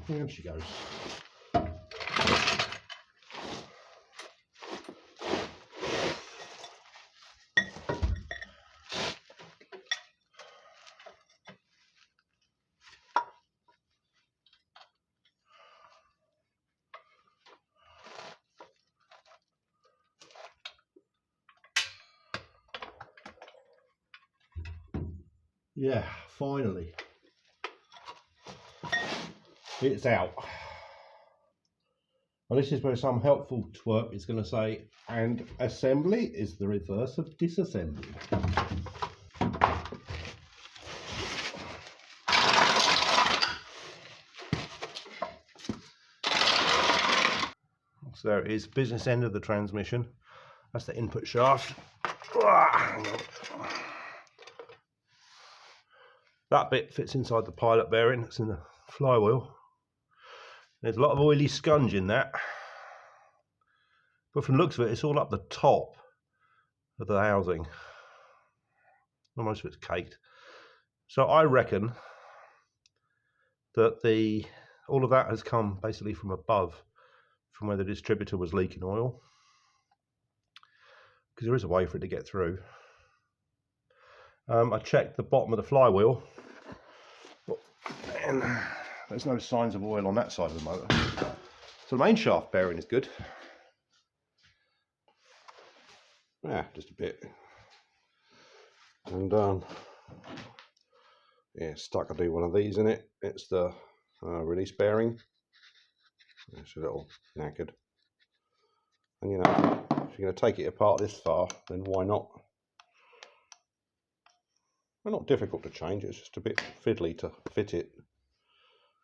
There she goes. Yeah, finally. It's out. And this is where some helpful twerp is going to say, and assembly is the reverse of disassembly. So there it is, business end of the transmission. That's the input shaft. That bit fits inside the pilot bearing that's in the flywheel. There's a lot of oily scunge in that. But from the looks of it, it's all up the top of the housing. Well, most of it's caked. So I reckon that all of that has come basically from above, from where the distributor was leaking oil. Because there is a way for it to get through. I checked the bottom of the flywheel, and there's no signs of oil on that side of the motor. So the main shaft bearing is good. Yeah, just a bit. And yeah, stuck. I do one of these in it. It's the release bearing. It's a little knackered. And you know, if you're going to take it apart this far, then why not? They're not difficult to change, it's just a bit fiddly to fit it.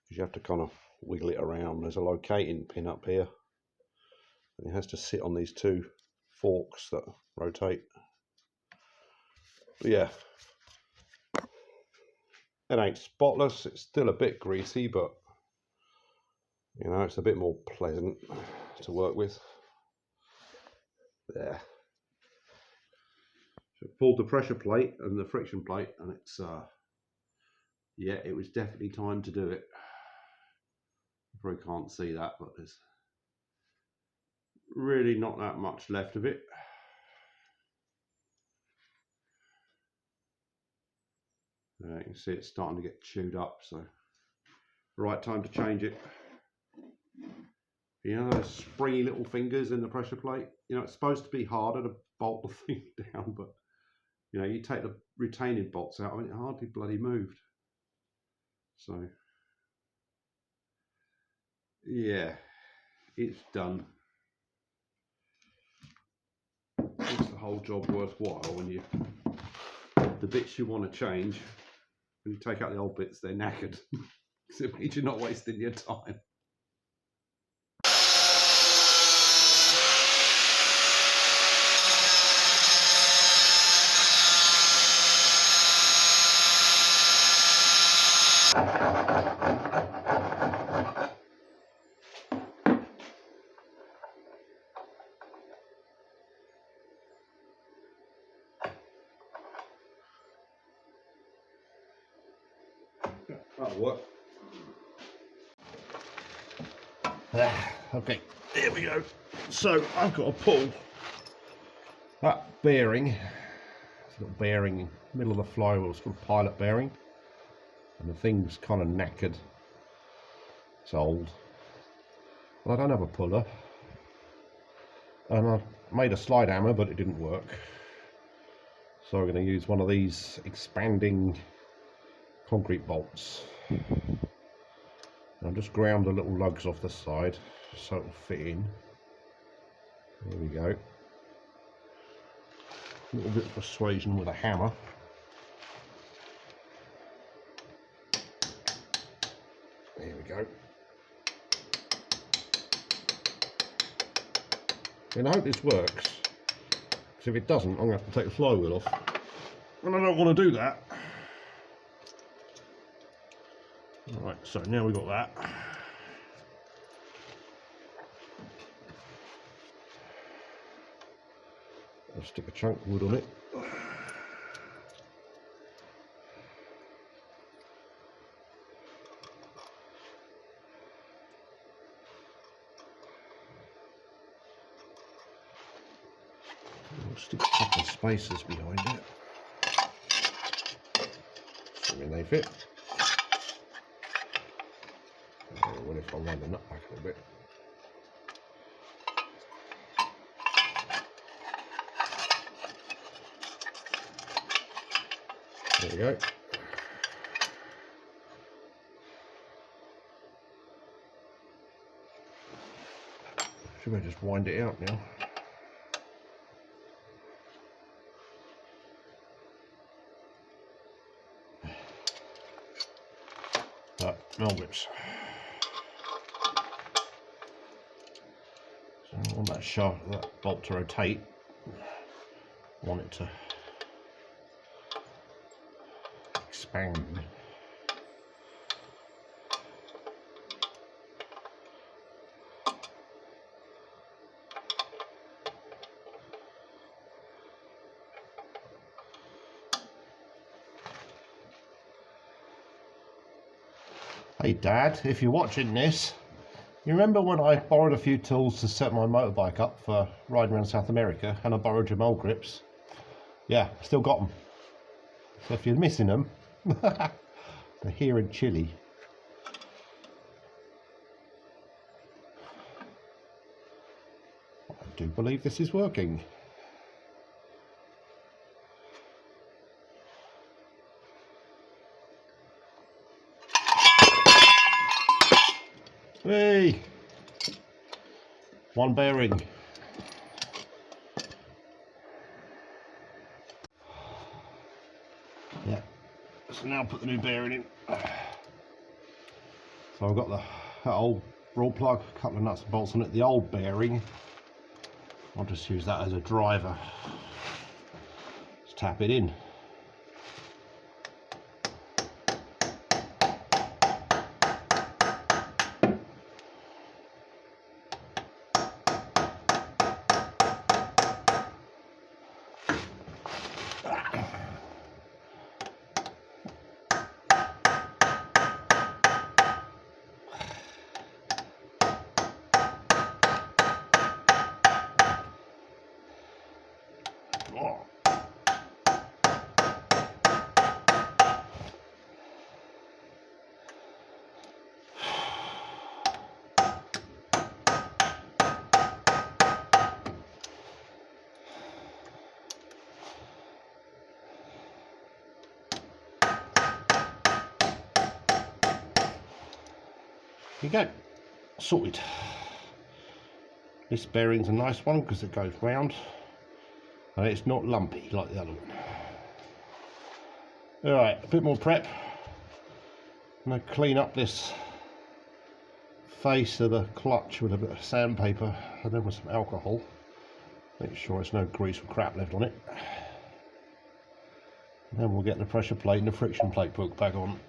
Because you have to kind of wiggle it around. There's a locating pin up here. And it has to sit on these two forks that rotate. But yeah. It ain't spotless, it's still a bit greasy, but you know, it's a bit more pleasant to work with. There. So pulled the pressure plate and the friction plate, and it's yeah, it was definitely time to do it. You probably can't see that, but there's really not that much left of it. You can see it's starting to get chewed up, so right time to change it. You know those springy little fingers in the pressure plate? You know, it's supposed to be harder to bolt the thing down, but you know, you take the retaining bolts out, I mean, it hardly bloody moved. So, yeah, it's done. Makes the whole job worthwhile when the bits you want to change, when you take out the old bits, they're knackered. So it means you're not wasting your time. That'll work. Okay, there we go. So I've got to pull that bearing, little bearing in the middle of the flywheel. It's called pilot bearing, and the thing's kind of knackered. It's old. Well, I don't have a puller, and I made a slide hammer, but it didn't work. So we're going to use one of these expanding concrete bolts. I'll just ground the little lugs off the side so it'll fit in. There we go. A little bit of persuasion with a hammer. There we go. And I hope this works, because if it doesn't, I'm going to have to take the flywheel off. And I don't want to do that. Right, so now we've got that. I'll stick a chunk of wood on it. I'll stick a couple of spacers behind it. Assuming they fit. What if I wind the nut back a little bit? There we go. Should I just wind it out now? Mel grips. So I want that shaft, that bolt to rotate. I want it to expand. Hey Dad, if you're watching this, you remember when I borrowed a few tools to set my motorbike up for riding around South America, and I borrowed your mole grips? Yeah, still got them. So if you're missing them, they're here in Chile. I do believe this is working. Hey! One bearing. Yeah. So now put the new bearing in. So I've got that old raw plug, a couple of nuts and bolts on it, the old bearing. I'll just use that as a driver. Just tap it in. Here you go, sorted. This bearing's a nice one because it goes round and it's not lumpy like the other one. Alright, a bit more prep. I'm going to clean up this face of the clutch with a bit of sandpaper and then with some alcohol. Make sure there's no grease or crap left on it. And then we'll get the pressure plate and the friction plate put back on.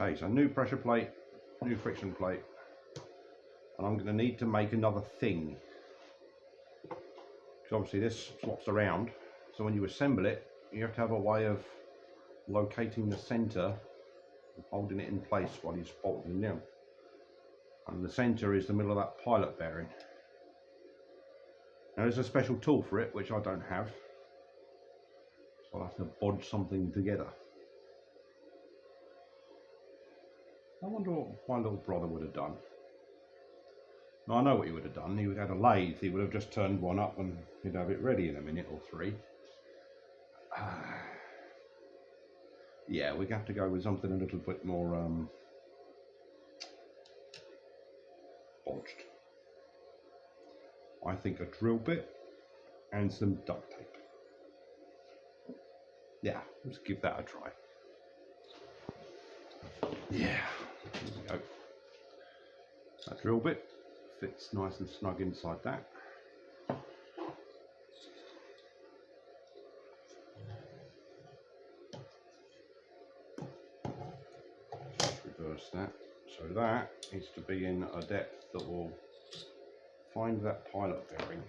Okay, so new pressure plate, new friction plate, and I'm going to need to make another thing. Because obviously this swaps around, so when you assemble it, you have to have a way of locating the centre and holding it in place while you're bolting down. And the centre is the middle of that pilot bearing. Now there's a special tool for it, which I don't have, so I'll have to bodge something together. I wonder what my little brother would have done. Now, I know what he would have done. He would have had a lathe. He would have just turned one up and he'd have it ready in a minute or three. Yeah, we'd have to go with something a little bit more bodged. I think a drill bit and some duct tape. Yeah, let's give that a try. Yeah, there we go. That drill bit fits nice and snug inside that. Just reverse that. So that needs to be in a depth that will find that pilot bearing.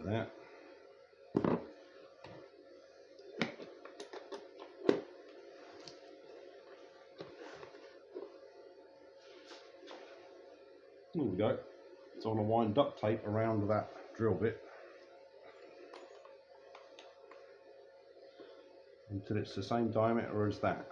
like that. There we go. So I'm going to wind duct tape around that drill bit until it's the same diameter as that.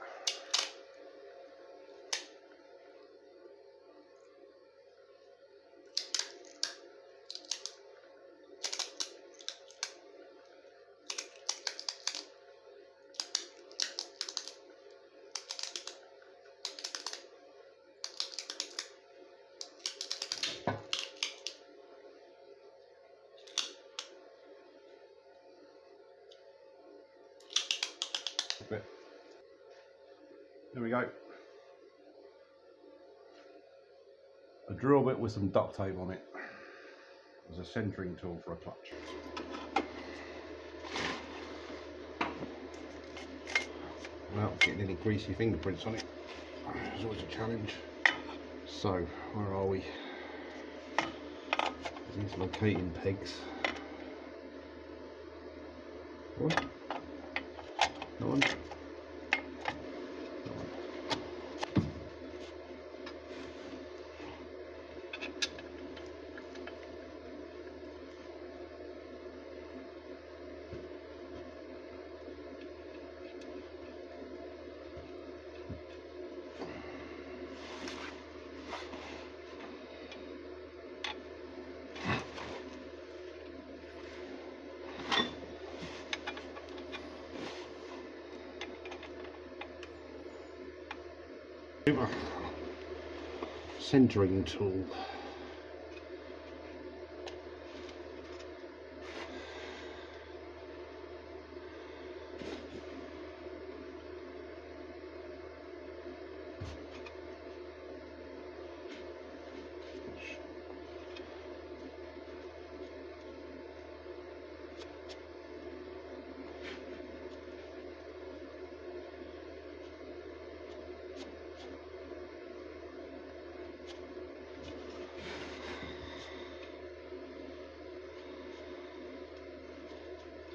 There we go. A drill bit with some duct tape on it as a centering tool for a clutch. Without getting any greasy fingerprints on it, it's always a challenge. So, where are we? These locating pegs. What? No one? Centering tool.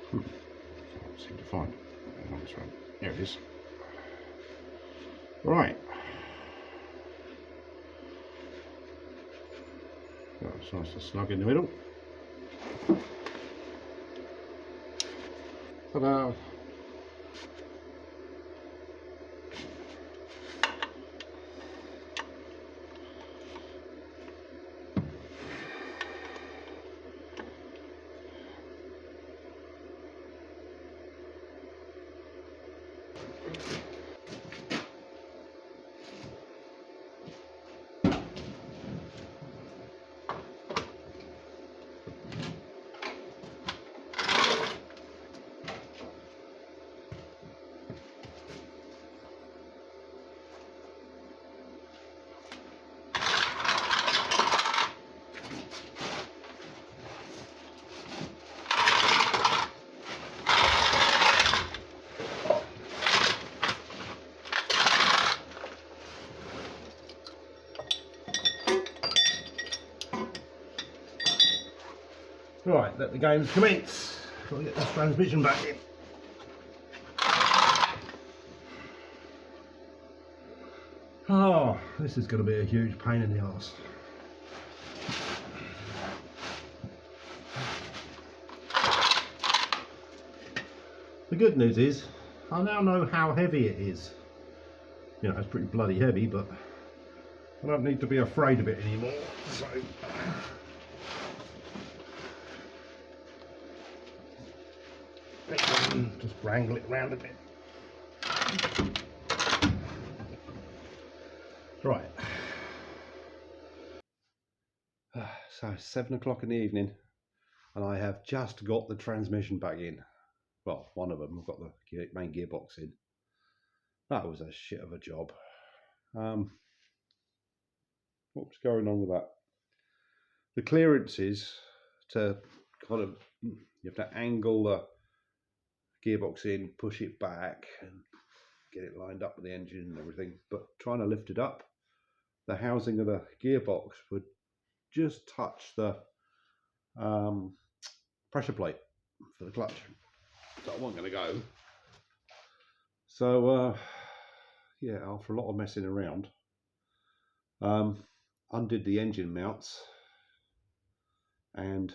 Can't seem to find it. There it is. Right. Oh, it's nice and snug in the middle. Ta-da! Right, let the games commence. Got to get this transmission back in. Oh, this is going to be a huge pain in the arse. The good news is, I now know how heavy it is. You know, it's pretty bloody heavy, but I don't need to be afraid of it anymore. So. Just wrangle it round a bit. Right. So 7 o'clock in the evening, and I have just got the transmission back in. Well, one of them. I've got the main gearbox in. That was a shit of a job. What's going on with that? The clearances to kind of, you have to angle the gearbox in, push it back, and get it lined up with the engine and everything. But trying to lift it up, the housing of the gearbox would just touch the pressure plate for the clutch. So I wasn't going to go. So yeah, after a lot of messing around, undid the engine mounts and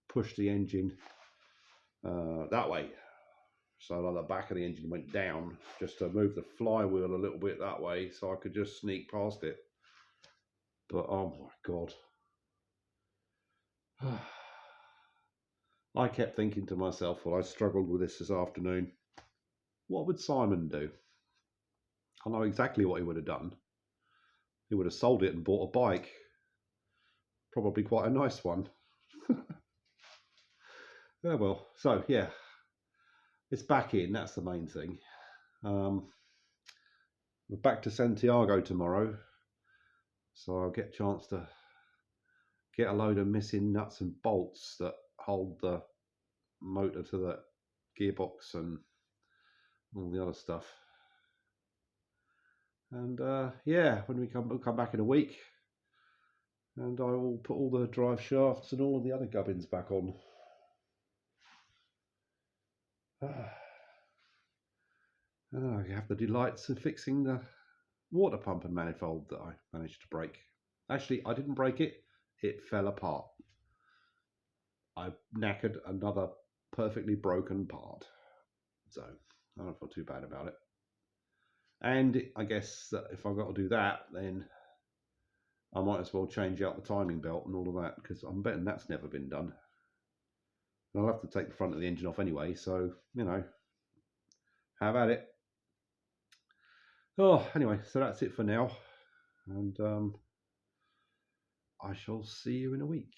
pushed the engine that way. So like the back of the engine went down just to move the flywheel a little bit that way so I could just sneak past it. But oh my God. I kept thinking to myself, well, I struggled with this afternoon. What would Simon do? I know exactly what he would have done. He would have sold it and bought a bike. Probably quite a nice one. Yeah, well, so yeah, it's back in, that's the main thing. We're back to Santiago tomorrow, so I'll get a chance to get a load of missing nuts and bolts that hold the motor to the gearbox and all the other stuff. And yeah, when we'll come back in a week, and I will put all the drive shafts and all of the other gubbins back on. And I have the delights of fixing the water pump and manifold that I managed to break. Actually, I didn't break it, it fell apart. I knackered another perfectly broken part. So I don't feel too bad about it. And I guess that if I've got to do that, then I might as well change out the timing belt and all of that, because I'm betting that's never been done. And I'll have to take the front of the engine off anyway, so, you know, have at it. Oh, anyway, so that's it for now. And I shall see you in a week.